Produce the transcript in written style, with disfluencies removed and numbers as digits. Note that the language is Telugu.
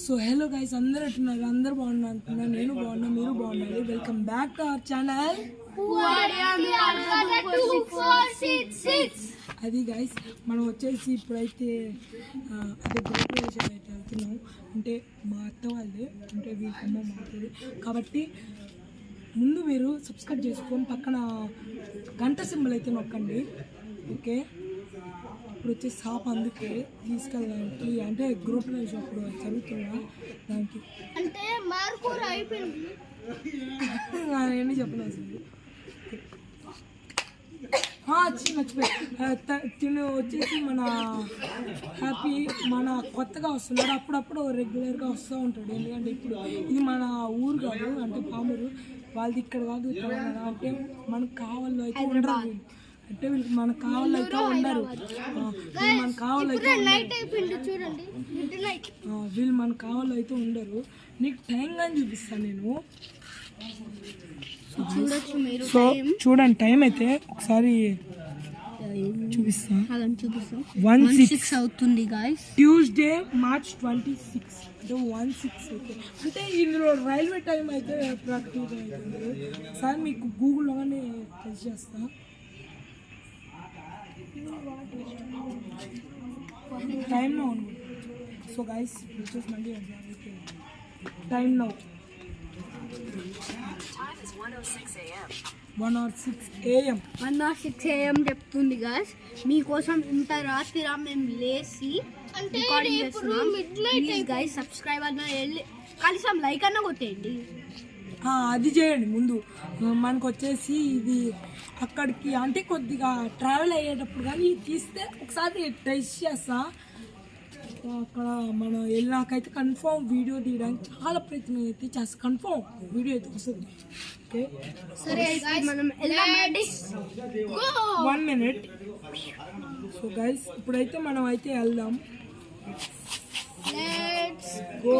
సో హలో గైస్, అందరూ ఎట్టున్నారు? అందరూ బాగున్నారు అనుకున్నాను. నేను బాగున్నా, మీరు బాగున్నారు. Welcome back to our channel. అది గైస్, మనం వచ్చేసి ఇప్పుడైతే అదే గృహప్రవేశం అయితే వెళ్తున్నాం. అంటే మా అత్త వాళ్ళే, అంటే వీళ్ళమ్మ మాట్లాడి. కాబట్టి ముందు మీరు సబ్స్క్రైబ్ చేసుకొని పక్కన గంట సింబల్ అయితే నొక్కండి. ఓకే, ఇప్పుడు వచ్చి షాప్ అందుకే తీసుకెళ్ళడానికి, అంటే గ్రూప్ అప్పుడు చదువుతున్నా దానికి, అంటే మార్కూర అయిపోయింది. అవన్నీ చెప్పను అసలు. మర్చిపోయి తిను వచ్చేసి మన హ్యాపీ, మన కొత్తగా వస్తున్నాడు. అప్పుడప్పుడు రెగ్యులర్గా వస్తూ ఉంటాడు. ఎందుకంటే ఇప్పుడు ఇది మన ఊరు కాదు, అంటే పామూరు వాళ్ళది, ఇక్కడ కాదు. అంటే మనకు కావాలో అయితే ఉండరు, అంటే వీళ్ళకి మనకు కావాలో అయితే ఉండరు. మనకు కావాలో అయితే వీళ్ళు మనకు కావాలో అయితే ఉండరు. నీకు టైం కానీ చూపిస్తాను నేను. సో చూడండి, టైం అయితే ఒకసారి చూపిస్తాను. 1:06 అవుతుంది గాయ్స్. ట్యూస్డే March 26, అంటే 1:06 అయితే, అంటే ఇందులో రైల్వే టైం అయితే ప్రాక్టికల్ అవుతుంది. సార్ మీకు గూగుల్లో కానీ టెస్ట్ చేస్తా. Time no. సో గైస్, వచ్చేసి మళ్ళీ టైం నో 1:06 AM చెప్తుంది గాయ్స్. మీకోసం ఇంత రాత్రి మేము లేచి రికార్డింగ్ చేస్తున్నాం. ప్లీజ్ గాయ్స్, సబ్స్క్రైబ్ అన్న వెళ్ళి కనీసం లైక్ అన్న కొట్టేయండి. అది చేయండి ముందు. మనకు వచ్చేసి ఇది అక్కడికి, అంటే కొద్దిగా ట్రావెల్ అయ్యేటప్పుడు కానీ తీస్తే ఒకసారి టెస్ట్ చేస్తా. అక్కడ మనం వెళ్ళినాకైతే కన్ఫర్మ్ వీడియో తీయడానికి చాలా ప్రయత్నం అయితే చేస్తా. కన్ఫర్మ్ వీడియో అయితే వస్తుంది. ఓకే, సరే మనం 1 minute. సో గైస్, ఇప్పుడైతే మనం అయితే వెళ్దాం. Let's go.